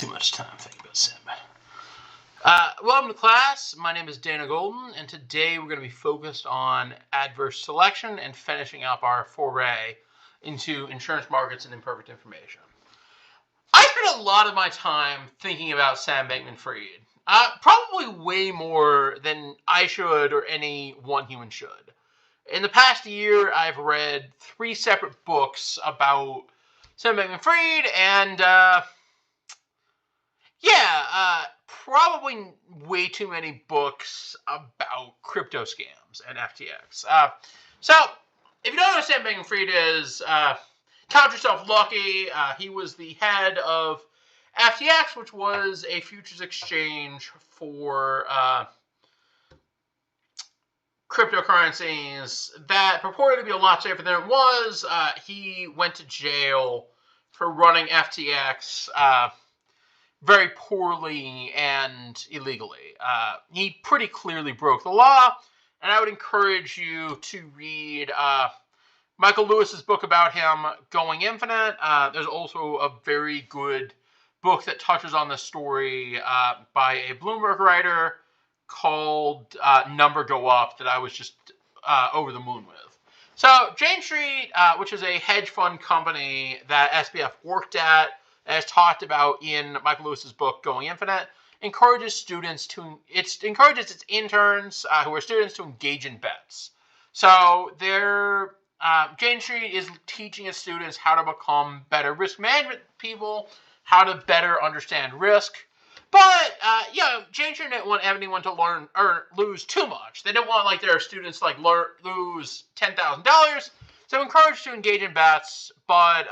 too much time thinking about Sandbag. Welcome to class. My name is Dana Golden, and today we're going to be focused on adverse selection and finishing up our foray into insurance markets and imperfect information. I spent a lot of my time thinking about Sam Bankman-Fried, probably way more than I should or any one human should. In the past year, I've read 3 separate books about Sam Bankman-Fried, and probably way too many books about crypto scams and FTX. So, if you don't know who Sam Bankman-Fried is, count yourself lucky. He was the head of FTX, which was a futures exchange for cryptocurrencies that purported to be a lot safer than it was. He went to jail for running FTX very poorly and illegally. He pretty clearly broke the law, and I would encourage you to read Michael Lewis's book about him, Going Infinite. There's also a very good book that touches on this story by a Bloomberg writer called Number Go Up that I was just over the moon with. So Jane Street, which is a hedge fund company that SBF worked at, as talked about in Michael Lewis's book, Going Infinite, encourages its interns who are students to engage in bets. So Jane Street is teaching its students how to become better risk management people, how to better understand risk. But Jane Street didn't want anyone to learn or lose too much. They didn't want their students to lose $10,000. So encouraged to engage in bets, but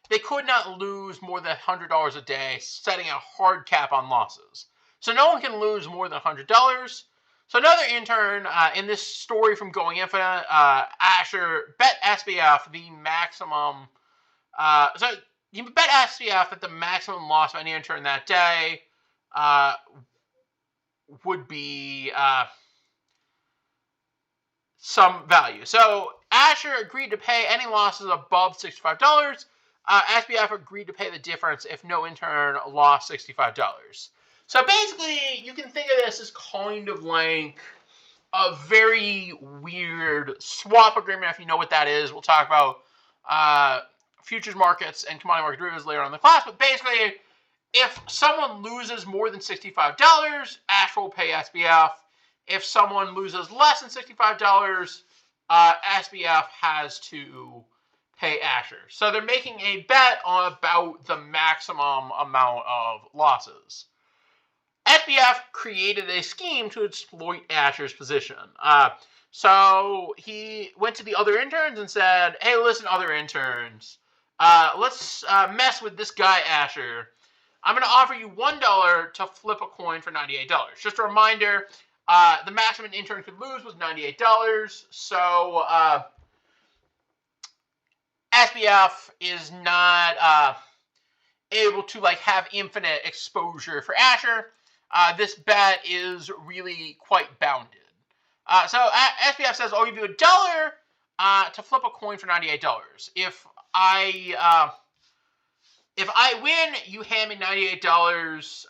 they could not lose more than $100 a day, setting a hard cap on losses. So no one can lose more than $100. So another intern in this story from Going Infinite, Asher, bet SBF the maximum. You bet SBF that the maximum loss of any intern that day would be some value. So Asher agreed to pay any losses above $65. SBF agreed to pay the difference if no intern lost $65. So basically, you can think of this as kind of like a very weird swap agreement, if you know what that is. We'll talk about futures markets and commodity market derivatives later on in the class. But basically, if someone loses more than $65, Asher will pay SBF. If someone loses less than $65, SBF has to pay Asher. So they're making a bet on about the maximum amount of losses. SBF created a scheme to exploit Asher's position. So he went to the other interns and said, hey, listen, other interns, let's mess with this guy, Asher. I'm going to offer you $1 to flip a coin for $98. Just a reminder, the maximum an intern could lose was $98. So SBF is not able to have infinite exposure for Asher. This bet is really quite bounded. So SBF says, I'll give you $1 to flip a coin for $98. If I win, you hand me $98,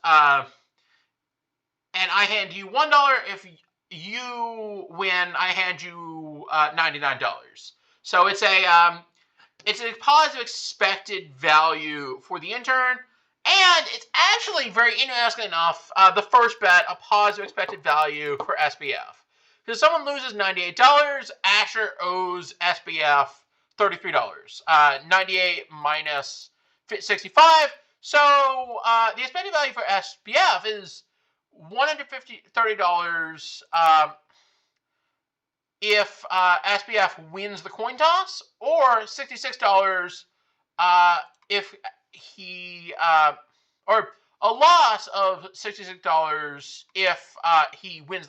and I hand you $1. If you win, I hand you $99. So it's a positive expected value for the intern, and it's actually, very interesting enough, the first bet, a positive expected value for SBF. Because if someone loses $98, Asher owes SBF $33. 98 minus 65. So the expected value for SBF is $130 if SBF wins the coin toss, or $66 if he or a loss of $66 if he wins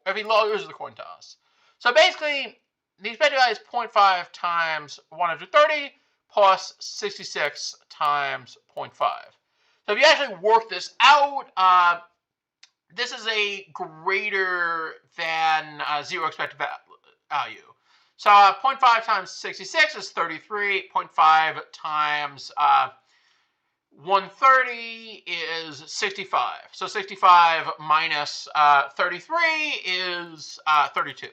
if he loses the coin toss. So basically, the expected value is 0.5 times 130 plus 66 times 0.5. So if you actually work this out, this is a greater than 0 expected value. So 0.5 times 66 is 33. 0.5 times 130 is 65. So 65 minus 33 is 32.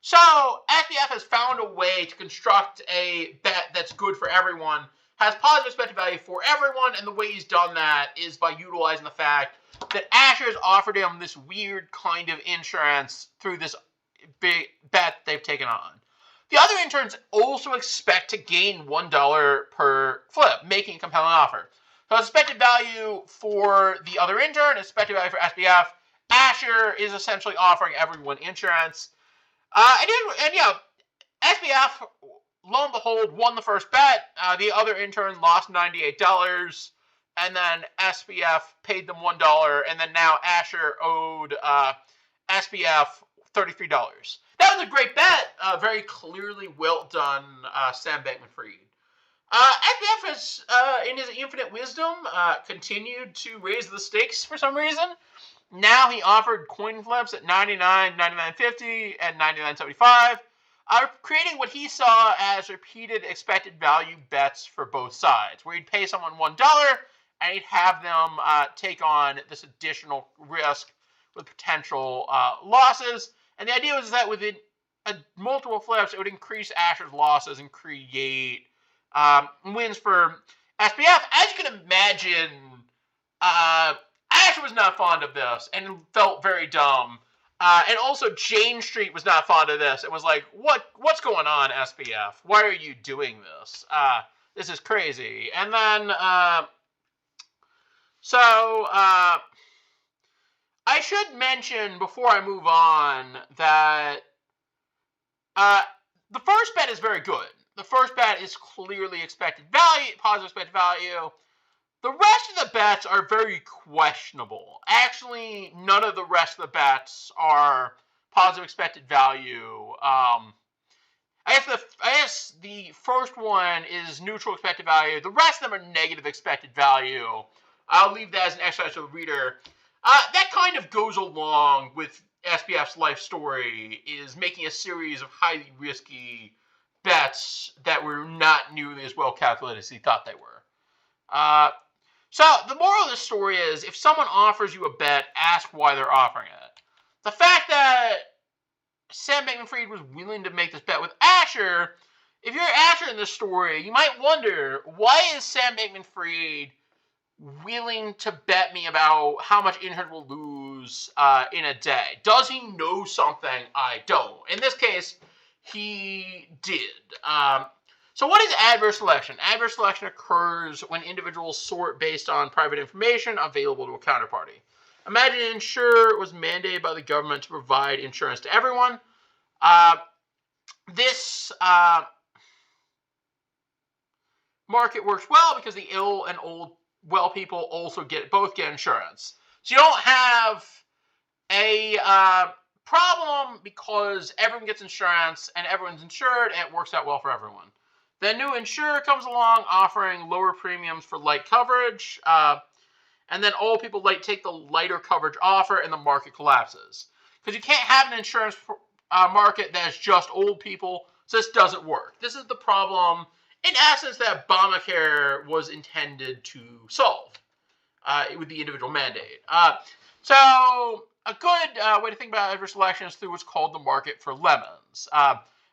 So SBF has found a way to construct a bet that's good for everyone, has positive expected value for everyone, and the way he's done that is by utilizing the fact that Asher's offered him this weird kind of insurance through this big bet they've taken on. The other interns also expect to gain $1 per flip, making a compelling offer. So expected value for the other intern, expected value for SBF. Asher is essentially offering everyone insurance. SBF, lo and behold, won the first bet. The other intern lost $98. And then SBF paid them $1. And then now Asher owed SBF $33. That was a great bet. Very clearly well done, Sam Bankman-Fried. SBF has, in his infinite wisdom, continued to raise the stakes for some reason. Now he offered coin flips at 99, 99.50, and 99.75, creating what he saw as repeated expected value bets for both sides, where he'd pay someone $1 and he'd have them take on this additional risk with potential losses. And the idea was that within multiple flips, it would increase Asher's losses and create wins for SBF. As you can imagine, Asher was not fond of this and felt very dumb. And also, Jane Street was not fond of this. It was like, what's going on, SBF? Why are you doing this? This is crazy. And then, I should mention before I move on that the first bet is very good. The first bet is clearly expected value, positive expected value. The rest of the bets are very questionable. Actually, none of the rest of the bets are positive expected value. I guess the first one is neutral expected value. The rest of them are negative expected value. I'll leave that as an exercise for the reader. That kind of goes along with SBF's life story, is making a series of highly risky bets that were not nearly as well calculated as he thought they were. So the moral of the story is, if someone offers you a bet, ask why they're offering it. The fact that Sam Bankman-Fried was willing to make this bet with Asher, if you're Asher in this story, you might wonder, why is Sam Bankman-Fried willing to bet me about how much interns will lose in a day? Does he know something I don't? In this case, he did. So what is adverse selection? Adverse selection occurs when individuals sort based on private information available to a counterparty. Imagine an insurer was mandated by the government to provide insurance to everyone. This market works well because the ill and well people also both get insurance. So you don't have a problem because everyone gets insurance and everyone's insured and it works out well for everyone. The new insurer comes along offering lower premiums for light coverage, and then old people take the lighter coverage offer and the market collapses. Because you can't have an insurance market that's just old people, so this doesn't work. This is the problem, in essence, that Obamacare was intended to solve with the individual mandate. So a good way to think about adverse selection is through what's called the market for lemons.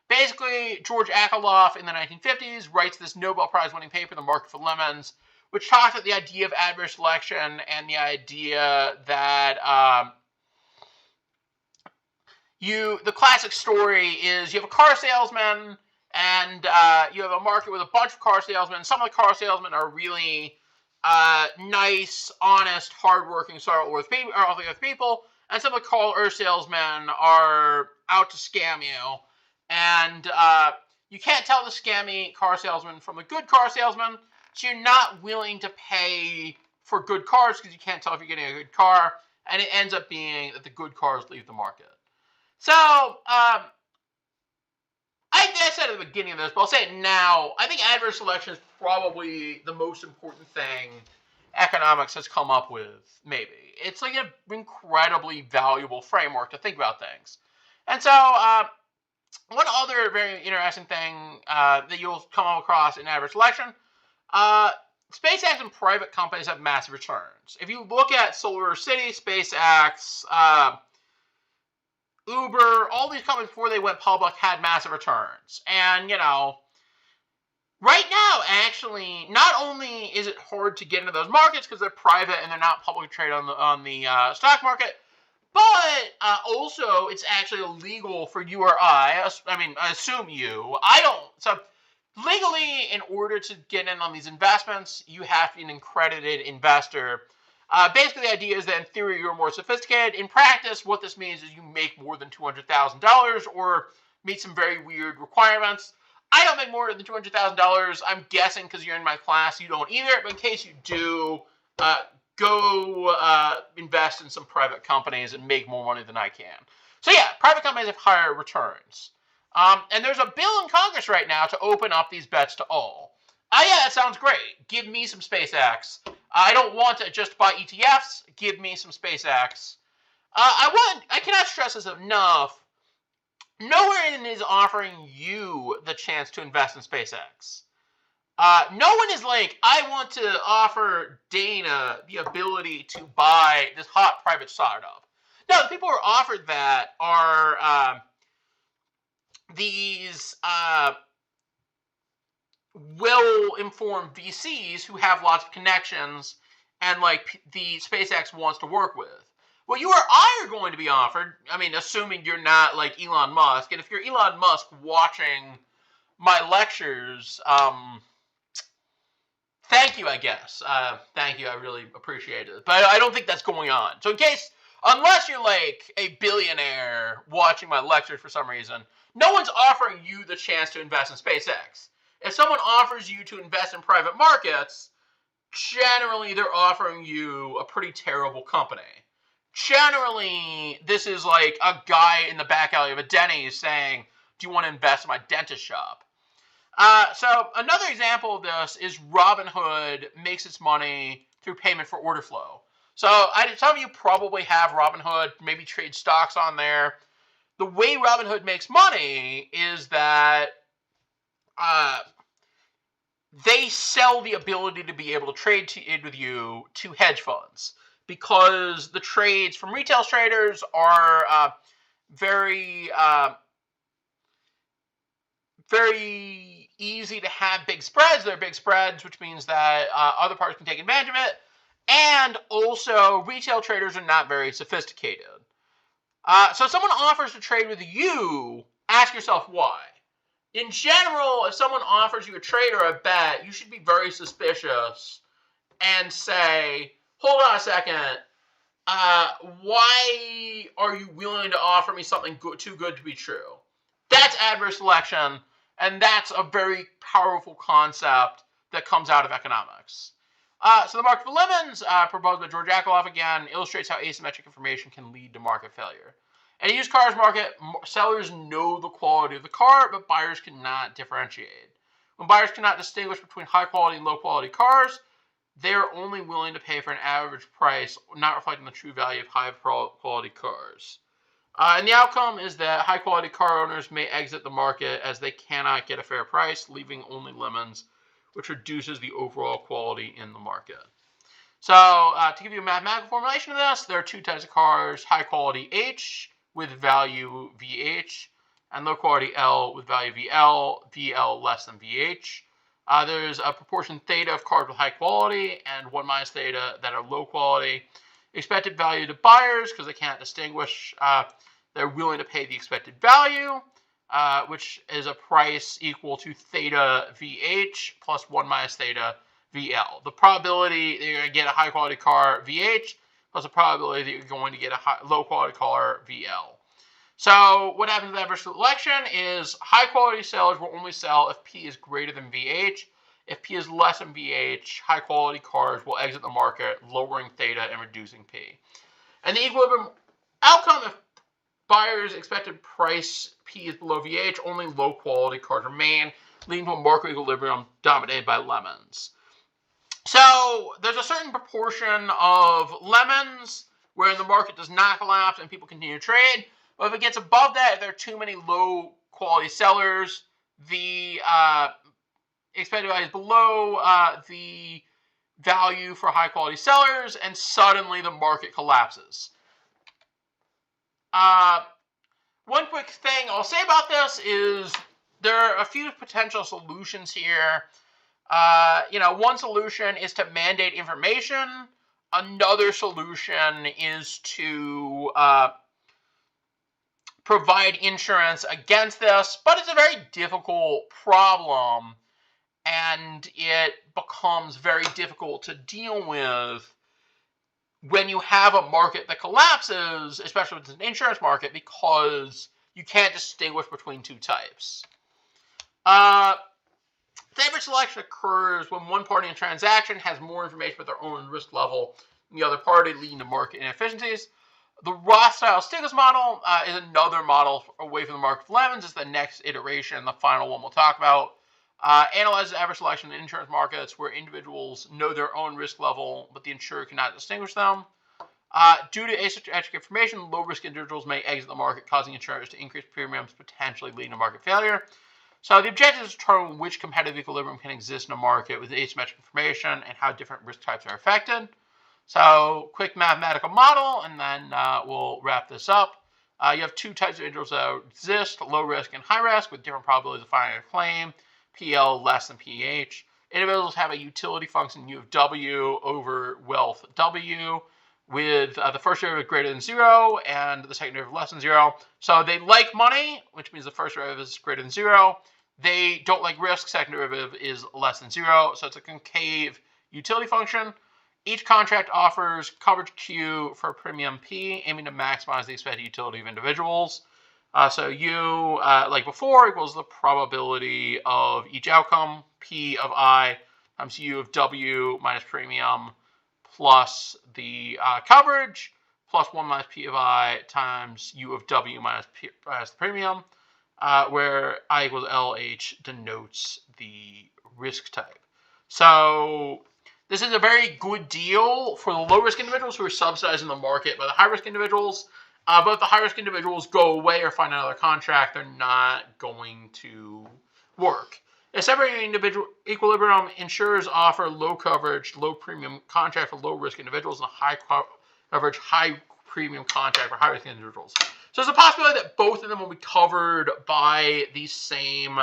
Basically, George Akerlof in the 1950s writes this Nobel Prize-winning paper, The Market for Lemons, which talks about the idea of adverse selection and the idea that the classic story is you have a car salesman and you have a market with a bunch of car salesmen. Some of the car salesmen are really nice, honest, hardworking, sorrow-worth people, and some of the car salesmen are out to scam you. And you can't tell the scammy car salesman from the good car salesman, so you're not willing to pay for good cars because you can't tell if you're getting a good car, and it ends up being that the good cars leave the market. So, I said at the beginning of this, but I'll say it now. I think adverse selection is probably the most important thing economics has come up with, maybe. It's like an incredibly valuable framework to think about things. And so, one other very interesting thing that you'll come across in adverse selection, SpaceX and private companies have massive returns. If you look at SolarCity, SpaceX, Uber, all these companies before they went public had massive returns. And, right now, actually, not only is it hard to get into those markets because they're private and they're not publicly traded on the stock market, but also it's actually illegal for you or I assume you. I don't. So legally, in order to get in on these investments, you have to be an accredited investor. Basically, the idea is that in theory, you're more sophisticated. In practice, what this means is you make more than $200,000 or meet some very weird requirements. I don't make more than $200,000. I'm guessing because you're in my class, you don't either. But in case you do, go invest in some private companies and make more money than I can. So yeah, private companies have higher returns. And there's a bill in Congress right now to open up these bets to all. Yeah, that sounds great. Give me some SpaceX. I don't want to just buy ETFs. Give me some SpaceX. I cannot stress this enough. Nowhere is offering you the chance to invest in SpaceX. No one is like, I want to offer Dana the ability to buy this hot private startup. No, the people who are offered that are these well-informed VCs who have lots of connections and the SpaceX wants to work with. What you or I are going to be offered, assuming you're not like Elon Musk, and if you're Elon Musk watching my lectures, thank you, I guess. Thank you, I really appreciate it. But I don't think that's going on. So unless you're like a billionaire watching my lectures for some reason, no one's offering you the chance to invest in SpaceX. If someone offers you to invest in private markets, generally they're offering you a pretty terrible company. Generally, this is like a guy in the back alley of a Denny's saying, do you want to invest in my dentist shop? So another example of this is Robinhood makes its money through payment for order flow. So some of you probably have Robinhood, maybe trade stocks on there. The way Robinhood makes money is that they sell the ability to be able to trade with you to hedge funds, because the trades from retail traders are very easy to have big spreads. They're big spreads, which means that other parties can take advantage of it. And also, retail traders are not very sophisticated. So if someone offers to trade with you, ask yourself why. In general, if someone offers you a trade or a bet, you should be very suspicious and say, hold on a second, why are you willing to offer me something too good to be true? That's adverse selection, and that's a very powerful concept that comes out of economics. So the market for lemons, proposed by George Akerlof again, illustrates how asymmetric information can lead to market failure. In a used cars market, sellers know the quality of the car, but buyers cannot differentiate. When buyers cannot distinguish between high-quality and low-quality cars, they are only willing to pay for an average price, not reflecting the true value of high-quality cars. And the outcome is that high-quality car owners may exit the market as they cannot get a fair price, leaving only lemons, which reduces the overall quality in the market. So, to give you a mathematical formulation of this, there are two types of cars: high-quality H with value VH, and low-quality L with value VL, VL less than VH. There's a proportion theta of cars with high quality and 1 minus theta that are low quality. Expected value to buyers, because they can't distinguish, they're willing to pay the expected value, which is a price equal to theta VH plus 1 minus theta VL. The probability that you're going to get a high quality car VH plus the probability that you're going to get a low quality car VL. So what happens with adverse selection is high quality sellers will only sell if P is greater than VH. If P is less than VH, high quality cars will exit the market, lowering theta and reducing P. And the equilibrium outcome, if buyers' expected price P is below VH, only low quality cars remain, leading to a market equilibrium dominated by lemons. So there's a certain proportion of lemons where the market does not collapse and people continue to trade. But if it gets above that, if there are too many low quality sellers, the expected value is below the value for high-quality sellers, and suddenly the market collapses. One quick thing I'll say about this is there are a few potential solutions here. One solution is to mandate information. Another solution is to provide insurance against this, but it's a very difficult problem, and it becomes very difficult to deal with when you have a market that collapses, especially if it's an insurance market, because you can't distinguish between two types. Favorite selection occurs when one party in a transaction has more information about their own risk level than the other party, leading to market inefficiencies. The Rothschild-Stiglitz model is another model away from the market of lemons. It's the next iteration, the final one we'll talk about. Analyzes average selection in insurance markets where individuals know their own risk level, but the insurer cannot distinguish them. Due to asymmetric information, low-risk individuals may exit the market, causing insurers to increase premiums, potentially leading to market failure. So the objective is to determine which competitive equilibrium can exist in a market with asymmetric information and how different risk types are affected. So quick mathematical model, and then we'll wrap this up. You have two types of individuals that exist, low risk and high risk, with different probabilities of finding a claim. PL less than PH. Individuals have a utility function U of W over wealth W, with the first derivative greater than 0 and the second derivative less than 0. So they like money, which means the first derivative is greater than 0. They don't like risk, second derivative is less than 0. So it's a concave utility function. Each contract offers coverage Q for premium P, aiming to maximize the expected utility of individuals. So U, like before, equals the probability of each outcome, P of I times U of W minus premium plus the coverage, plus 1 minus P of I times U of W minus the premium, where I equals LH denotes the risk type. So this is a very good deal for the low-risk individuals who are subsidizing the market by the high-risk individuals. But if the high-risk individuals go away or find another contract, they're not going to work. In separating individual equilibrium, insurers offer low coverage, low premium contract for low-risk individuals and a high coverage, high premium contract for high-risk individuals. So there's a possibility that both of them will be covered by the same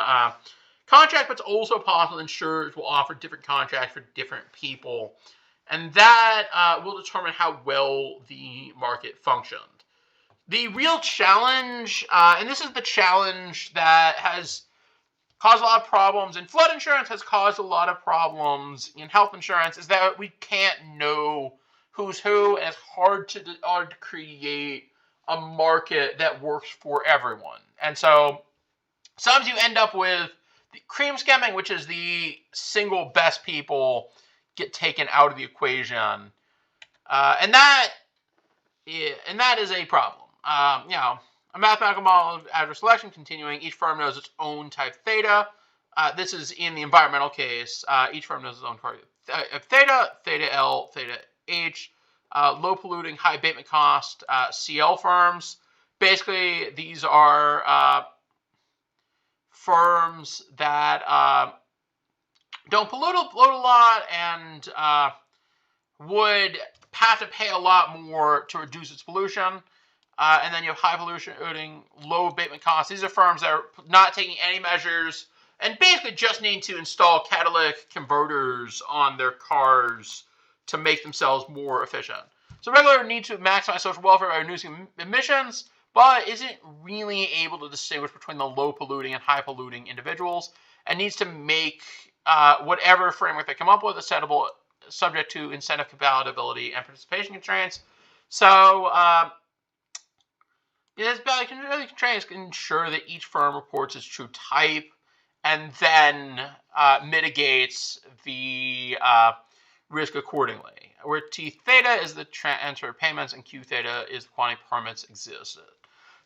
contract, but it's also possible insurers will offer different contracts for different people. And that will determine how well the market functions. The real challenge, and this is the challenge that has caused a lot of problems in flood insurance, has caused a lot of problems in health insurance, is that we can't know who's who, and it's hard to create a market that works for everyone. And so sometimes you end up with the cream skimming, which is the single best people get taken out of the equation, and that is a problem. A mathematical model of adverse selection continuing. Each firm knows its own type theta. This is in the environmental case. Each firm knows its own type theta, theta L, theta H. Low polluting, high abatement cost CL firms. Basically, these are firms that don't pollute a lot and would have to pay a lot more to reduce its pollution. And then you have high pollution, low abatement costs. These are firms that are not taking any measures and basically just need to install catalytic converters on their cars to make themselves more efficient. So regular need to maximize social welfare by reducing emissions, but isn't really able to distinguish between the low polluting and high polluting individuals, and needs to make whatever framework they come up with acceptable, subject to incentive compatibility and participation constraints. So this constraints can ensure that each firm reports its true type and then mitigates the risk accordingly. Where T theta is the transfer of payments and Q theta is the quantity of permits existed.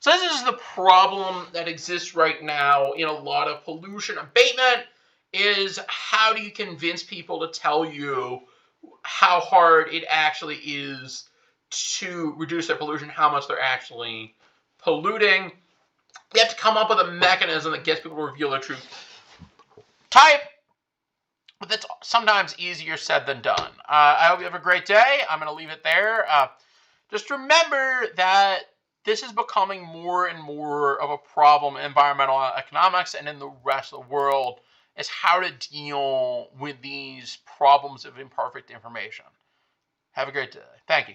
So this is the problem that exists right now in a lot of pollution abatement, is how do you convince people to tell you how hard it actually is to reduce their pollution, how much they're actually polluting. You have to come up with a mechanism that gets people to reveal their true type. but that's sometimes easier said than done. I hope you have a great day. I'm going to leave it there. Just remember that this is becoming more and more of a problem in environmental economics and in the rest of the world, is how to deal with these problems of imperfect information. Have a great day. Thank you.